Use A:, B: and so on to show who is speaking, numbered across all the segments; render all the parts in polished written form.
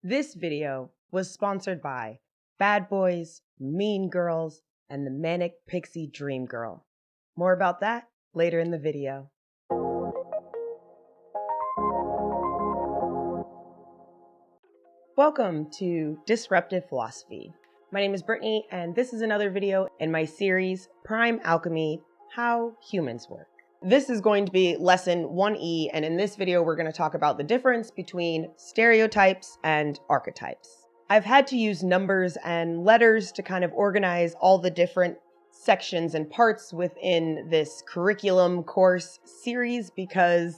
A: This video was sponsored by Bad Boys, Mean Girls, and the Manic Pixie Dream Girl. More about that later in the video. Welcome to Disruptive Philosophy. My name is Brittany, and this is another video in my series, Prime Alchemy, How Humans Work. This is going to be lesson 1E, and in this video, we're going to talk about the difference between stereotypes and archetypes. I've had to use numbers and letters to kind of organize all the different sections and parts within this curriculum course series because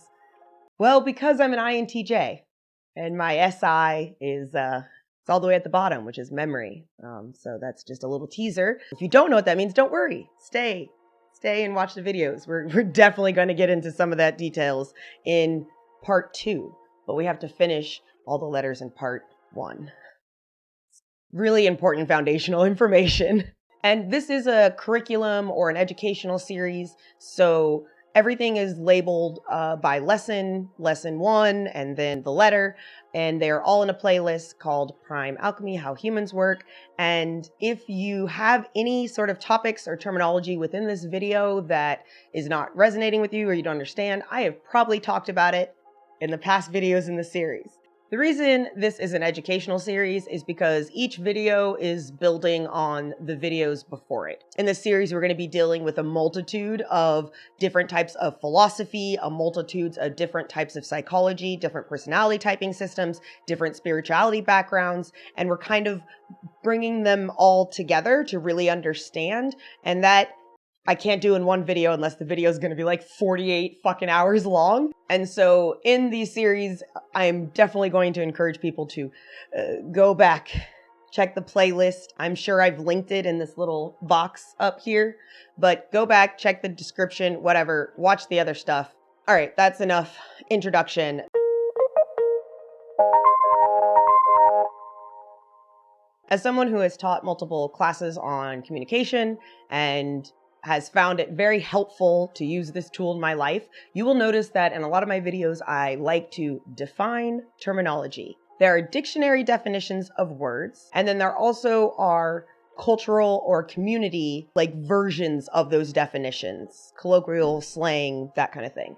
A: I'm an INTJ, and my SI is it's all the way at the bottom, which is memory. So that's just a little teaser. If you don't know what that means, don't worry. Stay and watch the videos. We're definitely going to get into some of that details in part 2, but we have to finish all the letters in part 1. Really important foundational information. And this is a curriculum or an educational series, so everything is labeled by lesson 1, and then the letter, and they're all in a playlist called Prime Alchemy, How Humans Work. And if you have any sort of topics or terminology within this video that is not resonating with you or you don't understand, I have probably talked about it in the past videos in the series. The reason this is an educational series is because each video is building on the videos before it. In this series, we're going to be dealing with a multitude of different types of philosophy, a multitude of different types of psychology, different personality typing systems, different spirituality backgrounds, and we're kind of bringing them all together to really understand, and that I can't do in one video unless the video is going to be like 48 fucking hours long. And so in these series, I'm definitely going to encourage people to go back, check the playlist. I'm sure I've linked it in this little box up here, but go back, check the description, whatever, watch the other stuff. All right, that's enough introduction. As someone who has taught multiple classes on communication and has found it very helpful to use this tool in my life, you will notice that in a lot of my videos, I like to define terminology. There are dictionary definitions of words, and then there also are cultural or community versions of those definitions, colloquial slang, that kind of thing.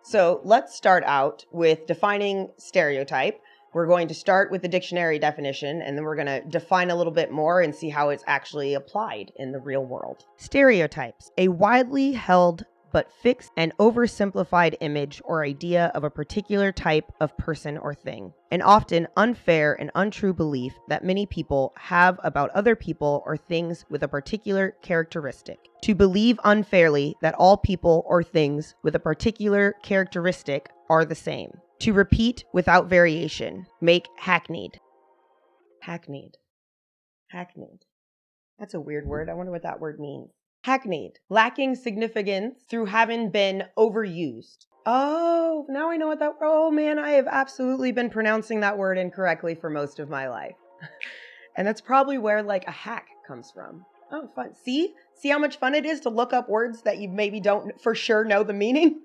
A: So let's start out with defining stereotype. We're going to start with the dictionary definition, and then we're going to define a little bit more and see how it's actually applied in the real world. Stereotypes, a widely held but fixed and oversimplified image or idea of a particular type of person or thing. An often unfair and untrue belief that many people have about other people or things with a particular characteristic. To believe unfairly that all people or things with a particular characteristic are the same. To repeat without variation. Make hackneyed. Hackneyed. Hackneyed. That's a weird word. I wonder what that word means. Hackneyed. Lacking significance through having been overused. Oh, now I know what that... Oh man, I have absolutely been pronouncing that word incorrectly for most of my life. And that's probably where a hack comes from. Oh, fun. See how much fun it is to look up words that you maybe don't for sure know the meaning?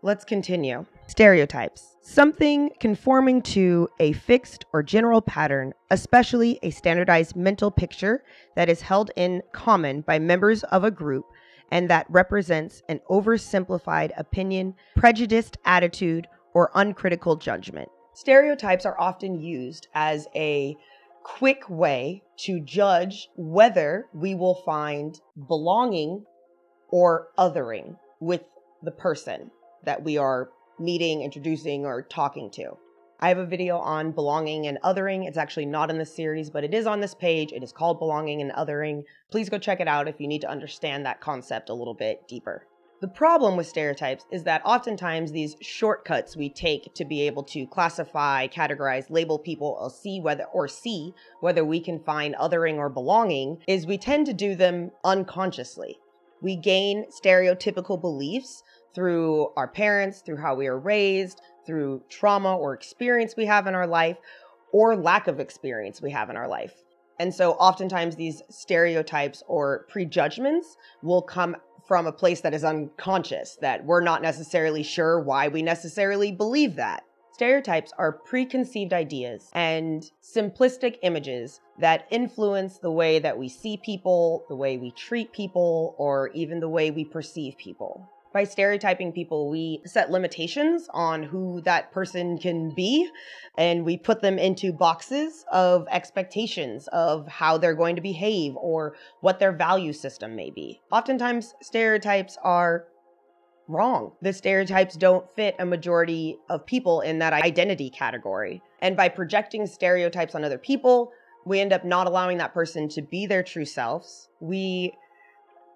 A: Let's continue. Stereotypes. Something conforming to a fixed or general pattern, especially a standardized mental picture that is held in common by members of a group and that represents an oversimplified opinion, prejudiced attitude, or uncritical judgment. Stereotypes are often used as a quick way to judge whether we will find belonging or othering with the person that we are meeting, introducing, or talking to. I have a video on belonging and othering. It's actually not in this series, but it is on this page. It is called Belonging and Othering. Please go check it out if you need to understand that concept a little bit deeper. The problem with stereotypes is that oftentimes these shortcuts we take to be able to classify, categorize, label people, or see whether we can find othering or belonging is we tend to do them unconsciously. We gain stereotypical beliefs through our parents, through how we are raised, through trauma or experience we have in our life, or lack of experience we have in our life. And so oftentimes these stereotypes or prejudgments will come from a place that is unconscious, that we're not necessarily sure why we necessarily believe that. Stereotypes are preconceived ideas and simplistic images that influence the way that we see people, the way we treat people, or even the way we perceive people. By stereotyping people, we set limitations on who that person can be, and we put them into boxes of expectations of how they're going to behave or what their value system may be. Oftentimes, stereotypes are wrong. The stereotypes don't fit a majority of people in that identity category. And by projecting stereotypes on other people, we end up not allowing that person to be their true selves. We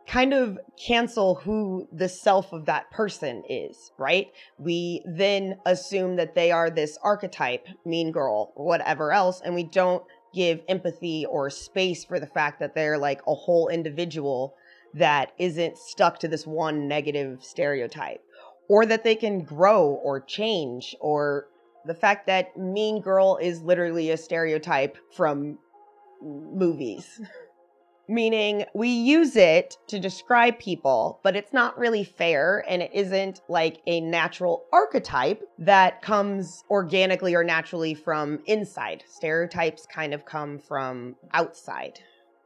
A: kind of cancel who the self of that person is, right? We then assume that they are this archetype, mean girl, whatever else, and we don't give empathy or space for the fact that they're like a whole individual that isn't stuck to this one negative stereotype, or that they can grow or change, or the fact that mean girl is literally a stereotype from movies. Meaning we use it to describe people, but it's not really fair, and it isn't like a natural archetype that comes organically or naturally from inside. Stereotypes kind of come from outside.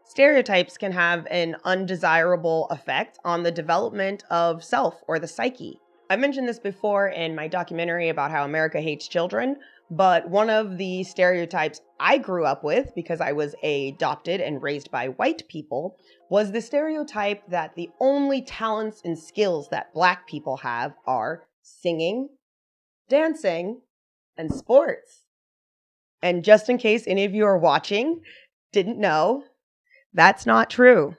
A: Stereotypes can have an undesirable effect on the development of self or the psyche. I mentioned this before in my documentary about how America hates children, but one of the stereotypes I grew up with, because I was adopted and raised by white people, was the stereotype that the only talents and skills that Black people have are singing, dancing, and sports. And just in case any of you are watching, didn't know, that's not true.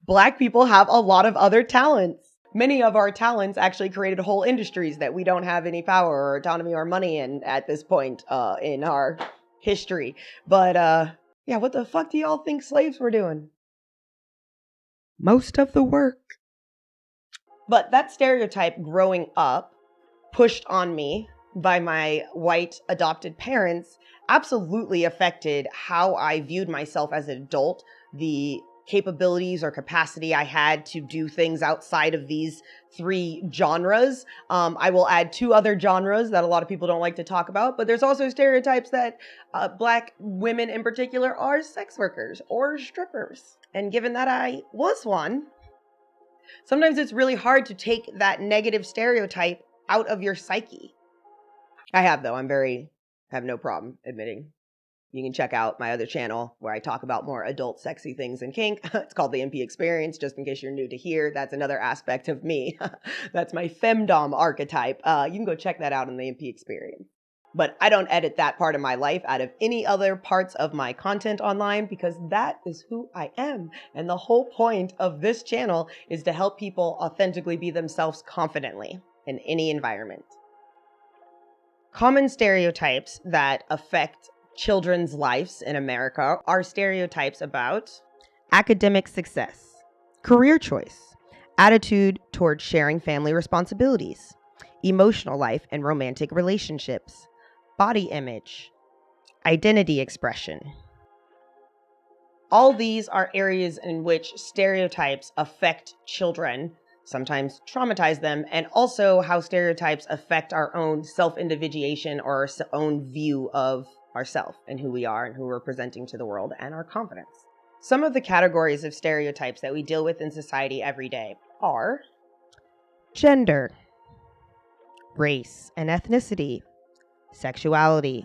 A: Black people have a lot of other talents. Many of our talents actually created whole industries that we don't have any power or autonomy or money in at this point in our history. But yeah, what the fuck do y'all think slaves were doing? Most of the work. But that stereotype growing up, pushed on me by my white adopted parents, absolutely affected how I viewed myself as an adult, the capabilities or capacity I had to do things outside of these 3 genres. I will add 2 other genres that a lot of people don't like to talk about, but there's also stereotypes that Black women in particular are sex workers or strippers. And given that I was one, sometimes it's really hard to take that negative stereotype out of your psyche. I have, though. I have no problem admitting. You can check out my other channel where I talk about more adult sexy things and kink. It's called the MP Experience, just in case you're new to here. That's another aspect of me. That's my femdom archetype. You can go check that out in the MP Experience. But I don't edit that part of my life out of any other parts of my content online, because that is who I am. And the whole point of this channel is to help people authentically be themselves confidently in any environment. Common stereotypes that affect children's lives in America are stereotypes about academic success, career choice, attitude towards sharing family responsibilities, emotional life and romantic relationships, body image, identity expression. All these are areas in which stereotypes affect children, sometimes traumatize them, and also how stereotypes affect our own self-individuation or our own view of ourselves and who we are and who we're presenting to the world and our confidence. Some of the categories of stereotypes that we deal with in society every day are gender, race and ethnicity, sexuality,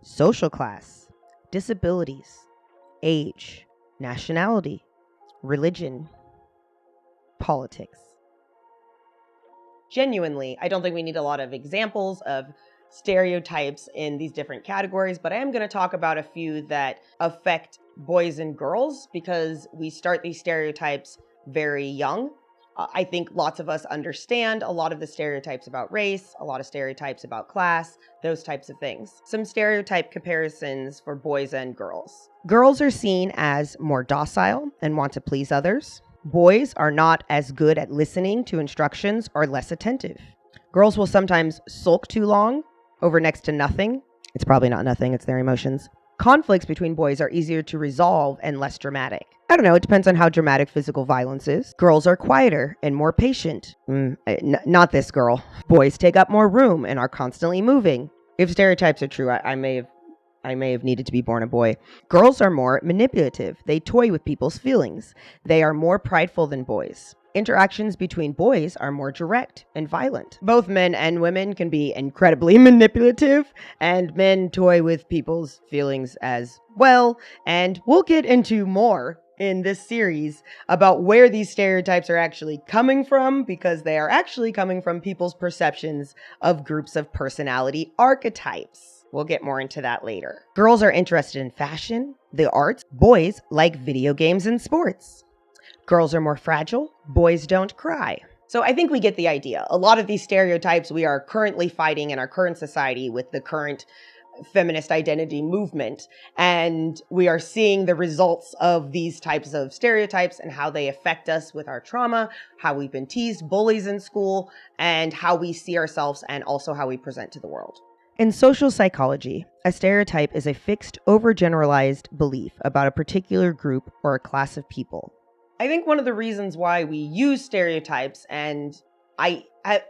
A: social class, disabilities, age, nationality, religion, politics. Genuinely, I don't think we need a lot of examples of stereotypes in these different categories, but I am going to talk about a few that affect boys and girls because we start these stereotypes very young. I think lots of us understand a lot of the stereotypes about race, a lot of stereotypes about class, those types of things. Some stereotype comparisons for boys and girls. Girls are seen as more docile and want to please others. Boys are not as good at listening to instructions or less attentive. Girls will sometimes sulk too long over next to nothing. It's probably not nothing, it's their emotions. Conflicts between boys are easier to resolve and less dramatic. I don't know. It depends on how dramatic physical violence is. Girls are quieter and more patient. Not this girl. Boys take up more room and are constantly moving. If stereotypes are true, I may have needed to be born a boy. Girls are more manipulative. They toy with people's feelings. They are more prideful than boys. Interactions between boys are more direct and violent. Both men and women can be incredibly manipulative, and men toy with people's feelings as well. And we'll get into more in this series about where these stereotypes are actually coming from, because they are actually coming from people's perceptions of groups of personality archetypes. We'll get more into that later. Girls are interested in fashion, the arts. Boys like video games and sports. Girls are more fragile. Boys don't cry. So I think we get the idea. A lot of these stereotypes we are currently fighting in our current society with the current feminist identity movement, and we are seeing the results of these types of stereotypes and how they affect us with our trauma, how we've been teased, bullies in school, and how we see ourselves and also how we present to the world. In social psychology, a stereotype is a fixed, overgeneralized belief about a particular group or a class of people. I think one of the reasons why we use stereotypes, and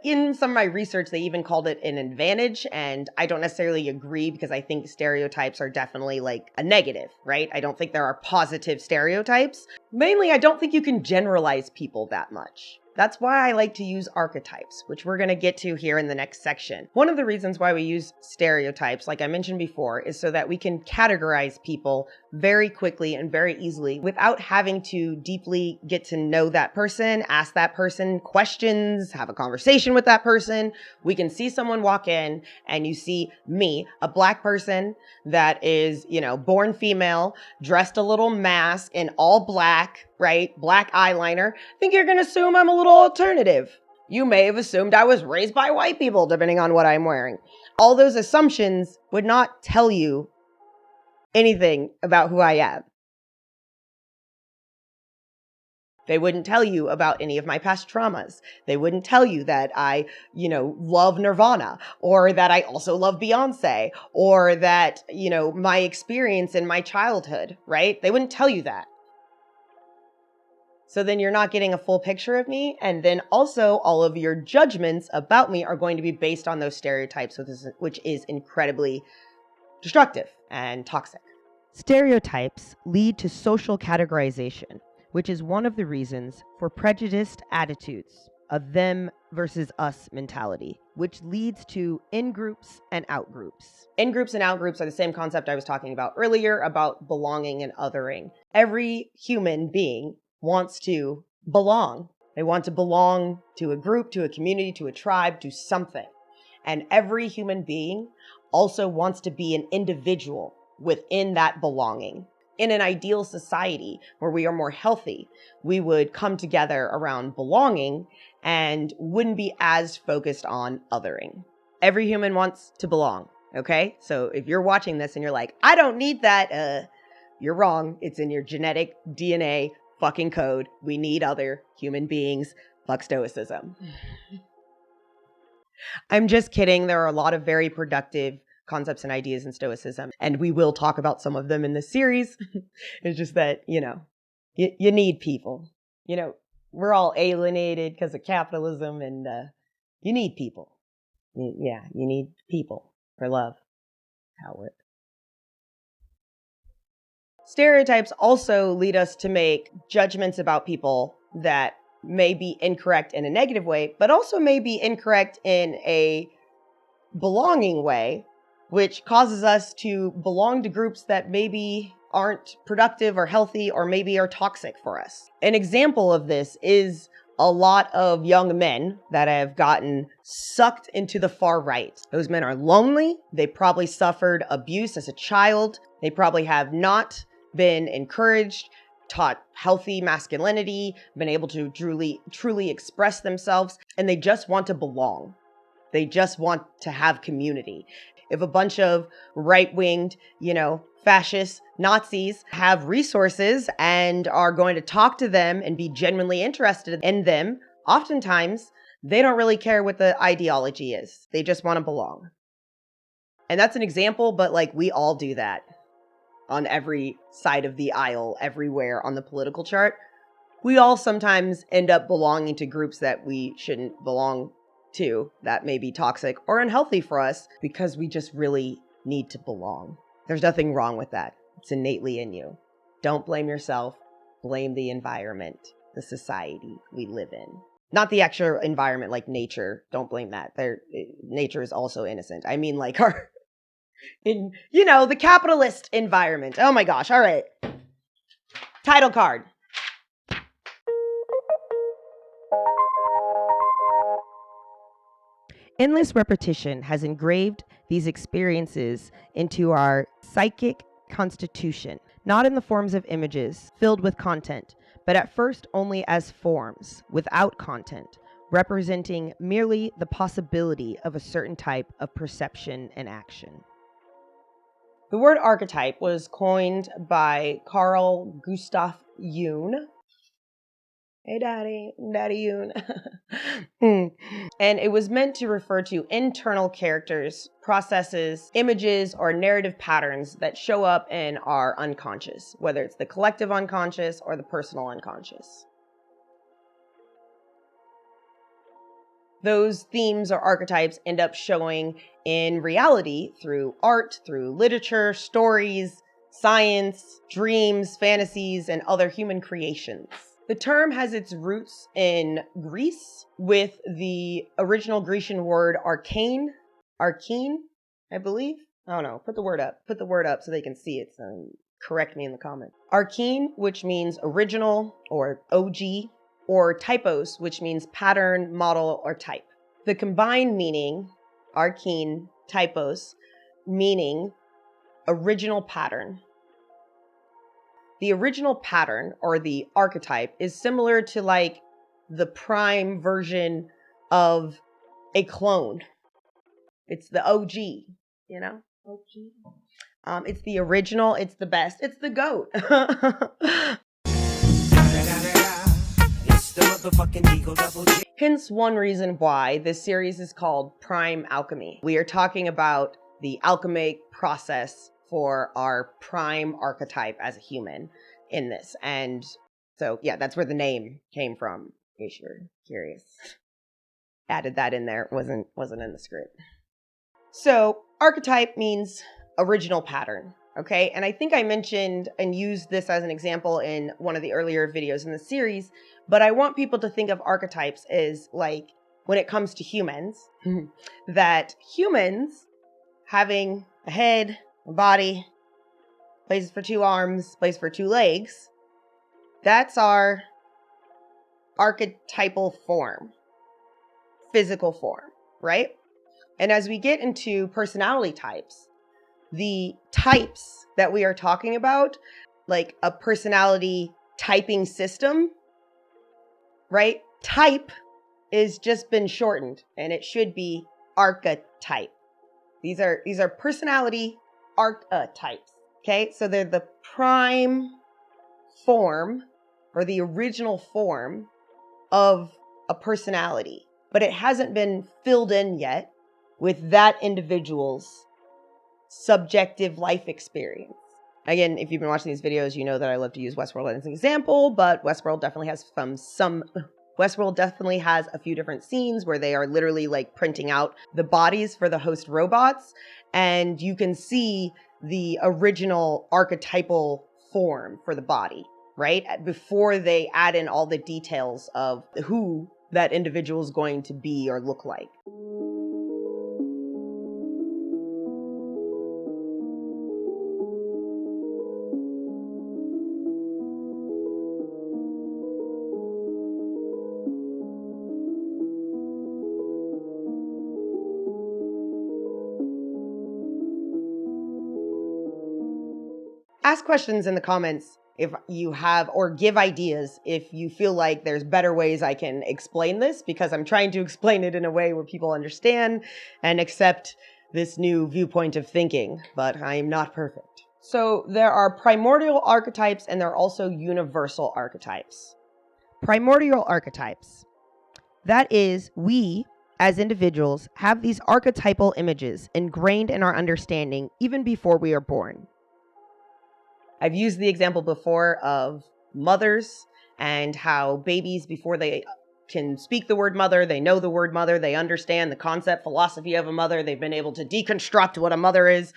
A: in some of my research, they even called it an advantage, and I don't necessarily agree, because I think stereotypes are definitely like a negative, right? I don't think there are positive stereotypes. Mainly, I don't think you can generalize people that much. That's why I like to use archetypes, which we're going to get to here in the next section. One of the reasons why we use stereotypes, like I mentioned before, is so that we can categorize people very quickly and very easily without having to deeply get to know that person, ask that person questions, have a conversation with that person. We can see someone walk in and you see me, a Black person that is, born female, dressed a little mask in all black, right? Black eyeliner. I think you're going to assume I'm a little alternative. You may have assumed I was raised by white people, depending on what I'm wearing. All those assumptions would not tell you anything about who I am. They wouldn't tell you about any of my past traumas. They wouldn't tell you that I, love Nirvana, or that I also love Beyonce, or that, my experience in my childhood, right? They wouldn't tell you that. So then you're not getting a full picture of me. And then also all of your judgments about me are going to be based on those stereotypes, which is incredibly destructive and toxic. Stereotypes lead to social categorization, which is one of the reasons for prejudiced attitudes, a them versus us mentality, which leads to in-groups and out-groups. In-groups and out-groups are the same concept I was talking about earlier about belonging and othering. Every human being wants to belong. They want to belong to a group, to a community, to a tribe, to something. And every human being also wants to be an individual within that belonging. In an ideal society where we are more healthy, we would come together around belonging and wouldn't be as focused on othering. Every human wants to belong, okay? So if you're watching this and you're like, I don't need that, you're wrong. It's in your genetic DNA fucking code. We need other human beings. Fuck stoicism. I'm just kidding. There are a lot of very productive concepts and ideas in stoicism, and we will talk about some of them in this series. It's just that, you need people. We're all alienated because of capitalism, and you need people. You need people for love. How it works. Stereotypes also lead us to make judgments about people that may be incorrect in a negative way, but also may be incorrect in a belonging way, which causes us to belong to groups that maybe aren't productive or healthy, or maybe are toxic for us. An example of this is a lot of young men that have gotten sucked into the far right. Those men are lonely. They probably suffered abuse as a child. They probably have not been encouraged, taught healthy masculinity, been able to truly express themselves, and they just want to belong. They just want to have community. If a bunch of right-winged, fascist Nazis have resources and are going to talk to them and be genuinely interested in them, oftentimes they don't really care what the ideology is. They just want to belong. And that's an example, but we all do that. on every side of the aisle, everywhere on the political chart, we all sometimes end up belonging to groups that we shouldn't belong to, that may be toxic or unhealthy for us, because we just really need to belong. There's nothing wrong with that. It's innately in you. Don't blame yourself. Blame the environment, the society we live in. Not the actual environment like nature. Don't blame that. Nature is also innocent. I mean like the capitalist environment. Oh my gosh. All right. Title card. Endless repetition has engraved these experiences into our psychic constitution, not in the forms of images filled with content, but at first only as forms without content, representing merely the possibility of a certain type of perception and action. The word archetype was coined by Carl Gustav Jung. Hey, Daddy Jung. And it was meant to refer to internal characters, processes, images, or narrative patterns that show up in our unconscious, whether it's the collective unconscious or the personal unconscious. Those themes or archetypes end up showing in reality through art, through literature, stories, science, dreams, fantasies, and other human creations. The term has its roots in Greece with the original Grecian word arcane, I believe. I don't know. Put the word up so they can see it. So correct me in the comments. Arcane, which means original or OG, or typos, which means pattern, model, or type. The combined meaning, arcane, typos, meaning original pattern. The original pattern, or the archetype, is similar to like the prime version of a clone. It's the OG, OG. It's the original, it's the best, it's the GOAT. Hence one reason why this series is called Prime Alchemy. We are talking about the alchemic process for our prime archetype as a human in this. And so, yeah, that's where the name came from, in case you're curious. Added that in there. Wasn't in the script. So, archetype means original pattern, okay? And I think I mentioned and used this as an example in one of the earlier videos in the series, but I want people to think of archetypes as like, when it comes to humans, that humans having a head, a body, places for 2 arms, place for 2 legs. That's our archetypal form, physical form, right? And as we get into personality types, the types that we are talking about, like a personality typing system, right? Type is just been shortened and it should be archetype. These are personality archetypes, okay? So they're the prime form or the original form of a personality, but it hasn't been filled in yet with that individual's subjective life experience. Again, if you've been watching these videos, you know that I love to use Westworld as an example, but Westworld definitely has a few different scenes where they are literally like printing out the bodies for the host robots, and you can see the original archetypal form for the body, right? Before they add in all the details of who that individual is going to be or look like. Ask questions in the comments if you have, or give ideas if you feel like there's better ways I can explain this, because I'm trying to explain it in a way where people understand and accept this new viewpoint of thinking, but I am not perfect. So there are primordial archetypes and there are also universal archetypes. Primordial archetypes. That is, we as individuals have these archetypal images ingrained in our understanding even before we are born. I've used the example before of mothers and how babies, before they can speak the word mother, they know the word mother, they understand the concept, philosophy of a mother, they've been able to deconstruct what a mother is.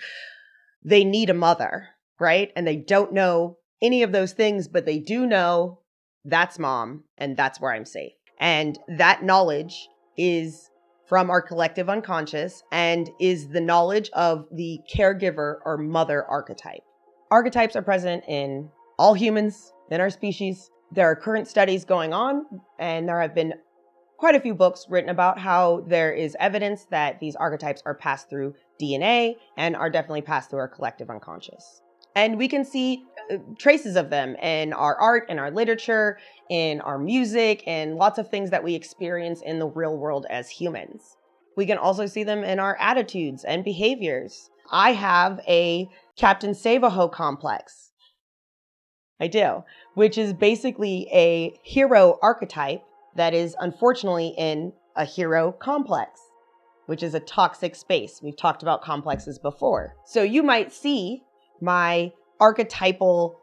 A: They need a mother, right? And they don't know any of those things, but they do know that's mom and that's where I'm safe. And that knowledge is from our collective unconscious and is the knowledge of the caregiver or mother archetype. Archetypes are present in all humans, in our species. There are current studies going on, and there have been quite a few books written about how there is evidence that these archetypes are passed through DNA and are definitely passed through our collective unconscious. And we can see traces of them in our art, in our literature, in our music, and lots of things that we experience in the real world as humans. We can also see them in our attitudes and behaviors. I have a Captain Save-A-Ho complex. I do, which is basically a hero archetype that is unfortunately in a hero complex, which is a toxic space. We've talked about complexes before. So you might see my archetypal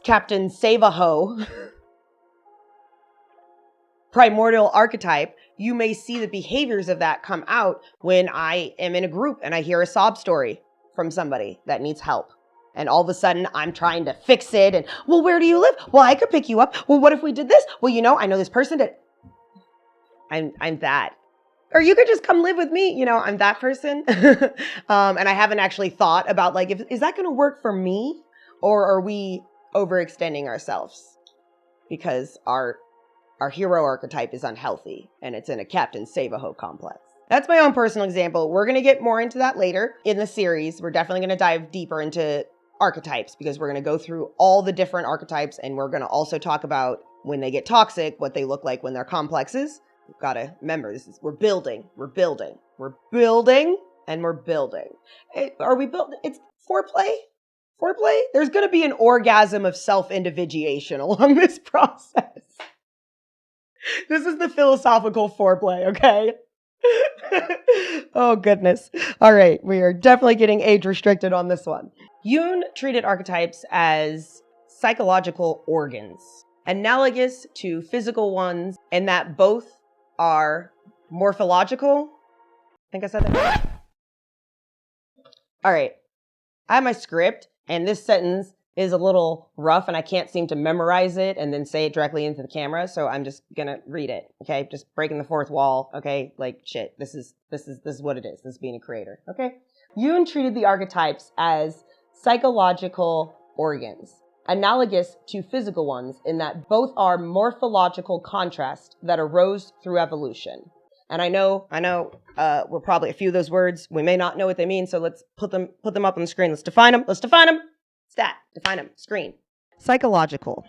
A: Captain Save-A-Ho primordial archetype. You may see the behaviors of that come out when I am in a group and I hear a sob story from somebody that needs help. And all of a sudden I'm trying to fix it. And, well, where do you live? Well, I could pick you up. Well, what if we did this? Well, I know this person that I'm that. Or you could just come live with me. I'm that person. And I haven't actually thought about is that going to work for me? Or are we overextending ourselves because our hero archetype is unhealthy and it's in a Captain Save-A-Ho complex? That's my own personal example. We're going to get more into that later in the series. We're definitely going to dive deeper into archetypes because we're going to go through all the different archetypes, and we're going to also talk about when they get toxic, what they look like when they're complexes. We've got to remember, we're building, and we're building. Are we building? It's foreplay. There's going to be an orgasm of self-individuation along this process. This is the philosophical foreplay, okay? Oh, goodness. All right, we are definitely getting age restricted on this one. Jung treated archetypes as psychological organs, analogous to physical ones, in that both are morphological. I think I said that right. All right, I have my script, and this sentence is a little rough, and I can't seem to memorize it and then say it directly into the camera, so I'm just gonna read it, okay? Just breaking the fourth wall, okay? Shit, this is what it is. This is being a creator, okay? Jung treated the archetypes as psychological organs, analogous to physical ones in that both are morphological contrasts that arose through evolution. And I know, we're probably a few of those words. We may not know what they mean, so let's put them up on the screen. Let's define them. Define them. Screen. Psychological.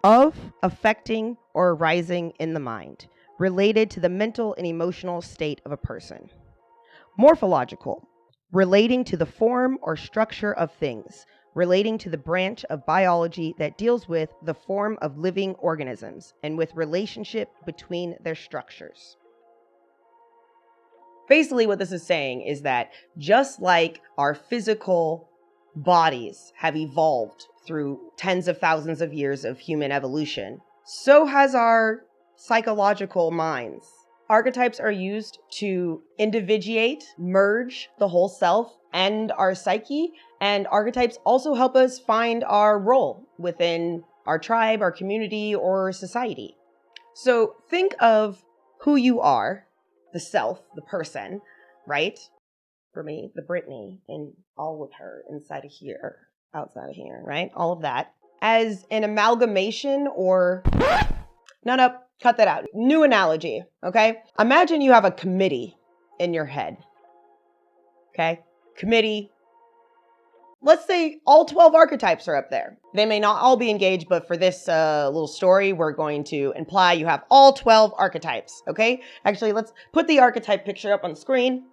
A: Of, affecting, or arising in the mind, related to the mental and emotional state of a person. Morphological. Relating to the form or structure of things, relating to the branch of biology that deals with the form of living organisms and with relationship between their structures. Basically, what this is saying is that just like our physical bodies have evolved through tens of thousands of years of human evolution, so has our psychological minds. Archetypes are used to individuate, merge the whole self and our psyche, and archetypes also help us find our role within our tribe, our community, or society. So think of who you are, the self, the person, right? For me, the Brittany, and all of her inside of here, outside of here, right? All of that as an amalgamation or... No, cut that out. New analogy, okay? Imagine you have a committee in your head, okay? Committee. Let's say all 12 archetypes are up there. They may not all be engaged, but for this little story, we're going to imply you have all 12 archetypes, okay? Actually, let's put the archetype picture up on the screen.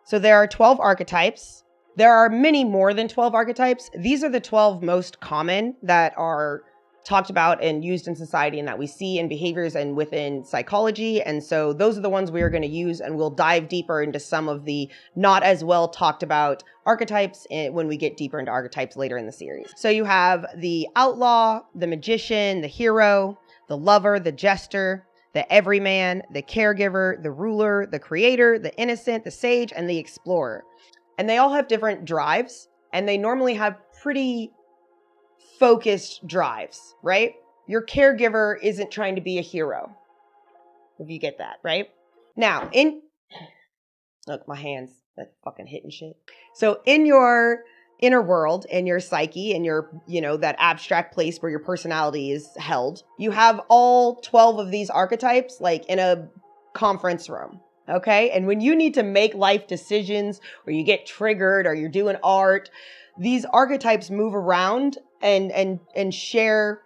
A: So there are 12 archetypes. There are many more than 12 archetypes. These are the 12 most common that are talked about and used in society and that we see in behaviors and within psychology. And so those are the ones we are going to use, and we'll dive deeper into some of the not as well talked about archetypes when we get deeper into archetypes later in the series. So you have the outlaw, the magician, the hero, the lover, the jester, the everyman, the caregiver, the ruler, the creator, the innocent, the sage, and the explorer. And they all have different drives, and they normally have pretty focused drives, right? Your caregiver isn't trying to be a hero, if you get that, right? Now, look, my hands, that fucking hitting shit. So in your inner world, in your psyche, in your, that abstract place where your personality is held, you have all 12 of these archetypes like in a conference room. Okay. And when you need to make life decisions, or you get triggered, or you're doing art, these archetypes move around and share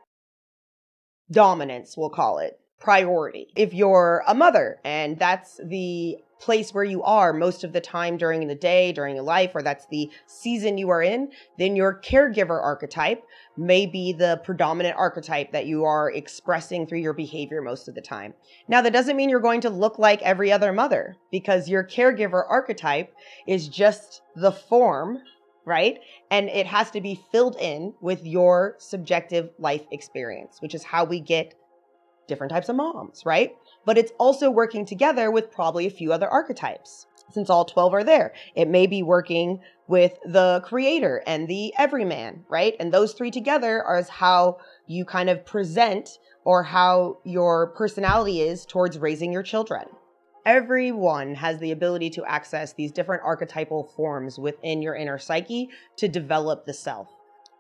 A: dominance, we'll call it, priority. If you're a mother and that's the place where you are most of the time during the day, during your life, or that's the season you are in, then your caregiver archetype may be the predominant archetype that you are expressing through your behavior most of the time. Now, that doesn't mean you're going to look like every other mother, because your caregiver archetype is just the form, right? And it has to be filled in with your subjective life experience, which is how we get different types of moms, right? But it's also working together with probably a few other archetypes, since all 12 are there. It may be working with the creator and the everyman, right? And those three together are how you kind of present, or how your personality is towards raising your children. Everyone has the ability to access these different archetypal forms within your inner psyche to develop the self.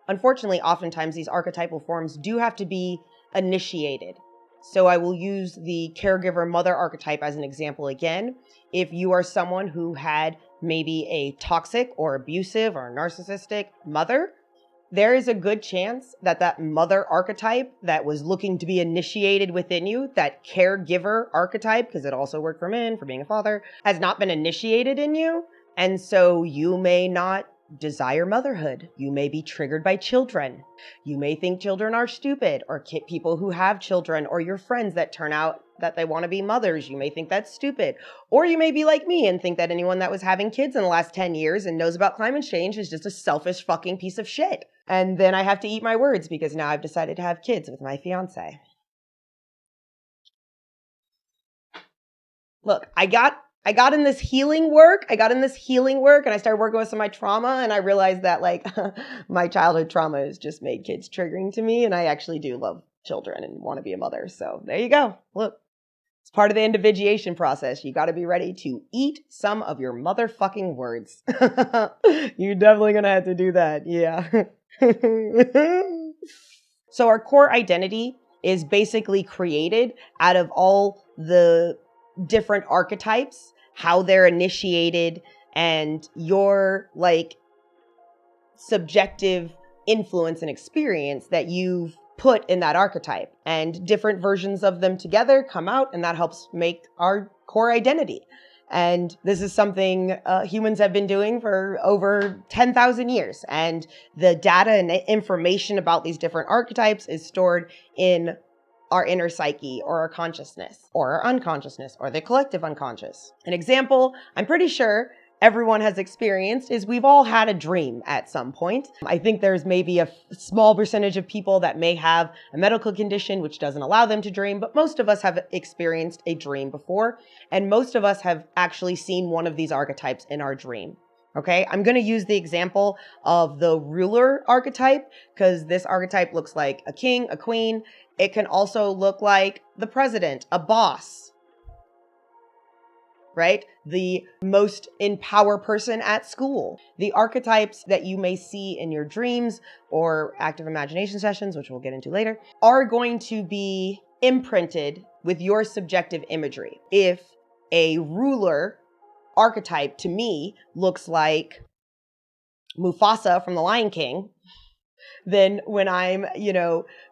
A: Unfortunately, oftentimes these archetypal forms do have to be initiated. So I will use the caregiver mother archetype as an example again. If you are someone who had maybe a toxic or abusive or narcissistic mother, there is a good chance that that mother archetype that was looking to be initiated within you, that caregiver archetype, because it also worked for men, for being a father, has not been initiated in you. And so you may not desire motherhood. You may be triggered by children. You may think children are stupid, or people who have children, or your friends that turn out that they want to be mothers. You may think that's stupid. Or you may be like me and think that anyone that was having kids in the last 10 years and knows about climate change is just a selfish fucking piece of shit. And then I have to eat my words because now I've decided to have kids with my fiance. Look, I got in this healing work. And I started working with some of my trauma, and I realized that like my childhood trauma has just made kids triggering to me, and I actually do love children and want to be a mother. So there you go. Look, it's part of the individuation process. You got to be ready to eat some of your motherfucking words. You're definitely going to have to do that. Yeah. So our core identity is basically created out of all the different archetypes, how they're initiated, and your like subjective influence and experience that you've put in that archetype. And different versions of them together come out, and that helps make our core identity. And this is something humans have been doing for over 10,000 years. And the data and information about these different archetypes is stored in our inner psyche, or our consciousness, or our unconsciousness, or the collective unconscious. An example I'm pretty sure everyone has experienced is we've all had a dream at some point. I think there's maybe a small percentage of people that may have a medical condition which doesn't allow them to dream, but most of us have experienced a dream before, and most of us have actually seen one of these archetypes in our dream. Okay, I'm going to use the example of the ruler archetype because this archetype looks like a king, a queen. It can also look like the president, a boss, right? The most in power person at school. The archetypes that you may see in your dreams or active imagination sessions, which we'll get into later, are going to be imprinted with your subjective imagery. If a ruler archetype to me looks like Mufasa from The Lion King, Then when I'm,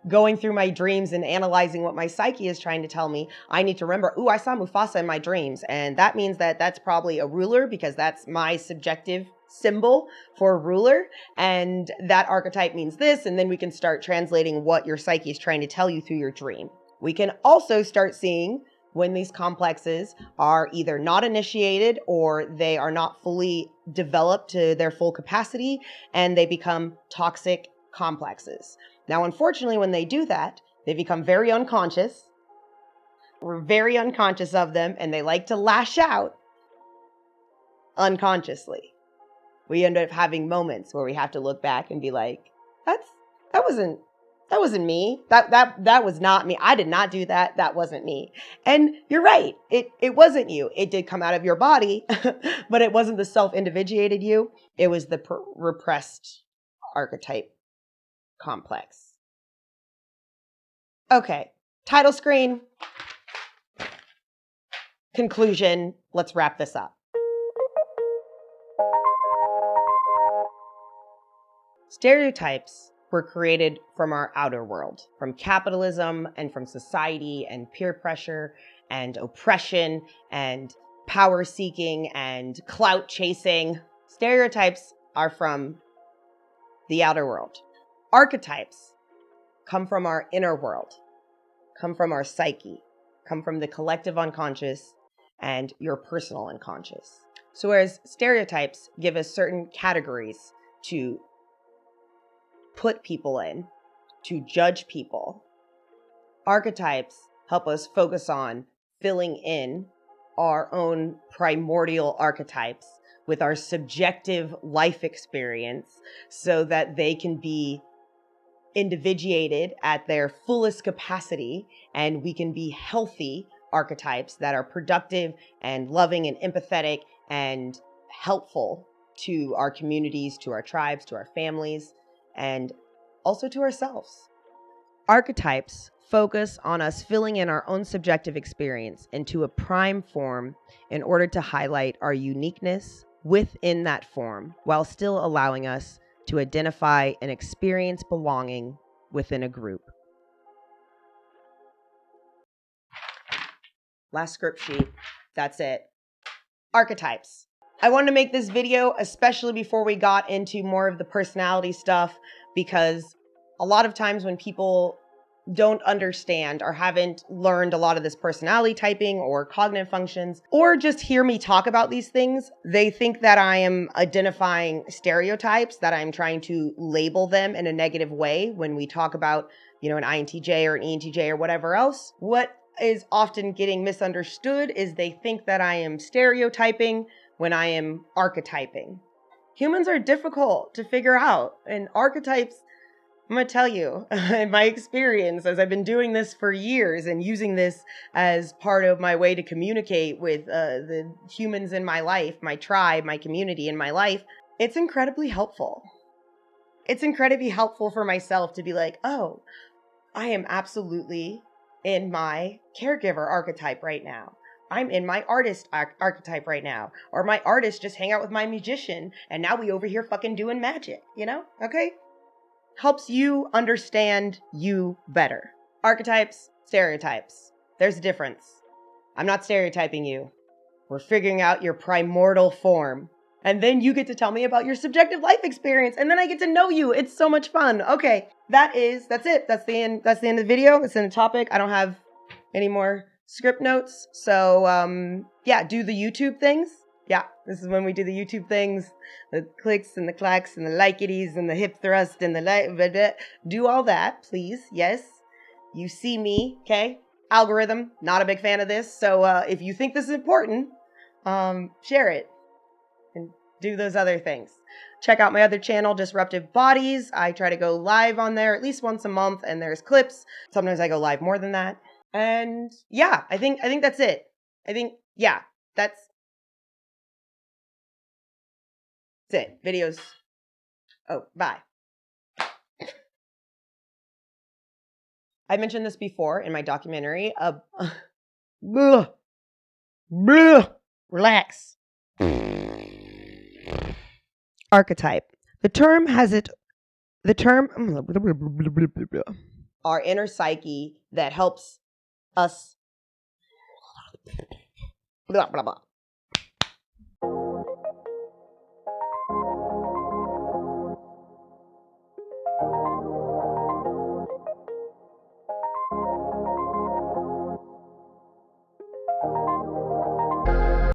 A: going through my dreams and analyzing what my psyche is trying to tell me, I need to remember, I saw Mufasa in my dreams. And that means that that's probably a ruler, because that's my subjective symbol for a ruler. And that archetype means this. And then we can start translating what your psyche is trying to tell you through your dream. We can also start seeing when these complexes are either not initiated or they are not fully developed to their full capacity, and they become toxic complexes. Now, unfortunately, when they do that, they become very unconscious. We're very unconscious of them, and they like to lash out unconsciously. We end up having moments where we have to look back and be like, that wasn't me. That was not me. I did not do that. That wasn't me. And you're right. It wasn't you. It did come out of your body, but it wasn't the self-individuated you. It was the repressed archetype complex. Okay. Title screen. Conclusion. Let's wrap this up. Stereotypes were created from our outer world, from capitalism and from society and peer pressure and oppression and power seeking and clout chasing. Stereotypes are from the outer world. Archetypes come from our inner world, come from our psyche, come from the collective unconscious and your personal unconscious. So whereas stereotypes give us certain categories to put people in, to judge people, archetypes help us focus on filling in our own primordial archetypes with our subjective life experience so that they can be individuated at their fullest capacity, and we can be healthy archetypes that are productive and loving and empathetic and helpful to our communities, to our tribes, to our families, and also to ourselves. Archetypes focus on us filling in our own subjective experience into a prime form in order to highlight our uniqueness within that form, while still allowing us to identify and experience belonging within a group. Last script sheet. That's it. Archetypes. I wanted to make this video, especially before we got into more of the personality stuff, because a lot of times when people don't understand or haven't learned a lot of this personality typing or cognitive functions, or just hear me talk about these things, they think that I am identifying stereotypes, that I'm trying to label them in a negative way when we talk about, an INTJ or an ENTJ or whatever else. What is often getting misunderstood is they think that I am stereotyping when I am archetyping. Humans are difficult to figure out, and archetypes, I'm going to tell you, in my experience, as I've been doing this for years and using this as part of my way to communicate with the humans in my life, my tribe, my community in my life, it's incredibly helpful. It's incredibly helpful for myself to be like, oh, I am absolutely in my caregiver archetype right now. I'm in my artist archetype right now. Or my artist just hang out with my musician and now we over here fucking doing magic, Okay? Helps you understand you better. Archetypes, stereotypes. There's a difference. I'm not stereotyping you. We're figuring out your primordial form. And then you get to tell me about your subjective life experience. And then I get to know you. It's so much fun. Okay, that's it. That's the end of the video. That's in the topic. I don't have any more script notes. So, do the YouTube things. Yeah, this is when we do the YouTube things, the clicks and the clacks and the like-itties and the hip thrust and the do all that, please. Yes, you see me, okay? Algorithm, not a big fan of this. So if you think this is important, share it and do those other things. Check out my other channel, Disruptive Bodies. I try to go live on there at least once a month, and there's clips. Sometimes I go live more than that. And yeah, I think that's it. That's it. Videos. Oh, bye. I mentioned this before in my documentary. Relax. Archetype. The term has its The term our inner psyche that helps us blah, blah, blah.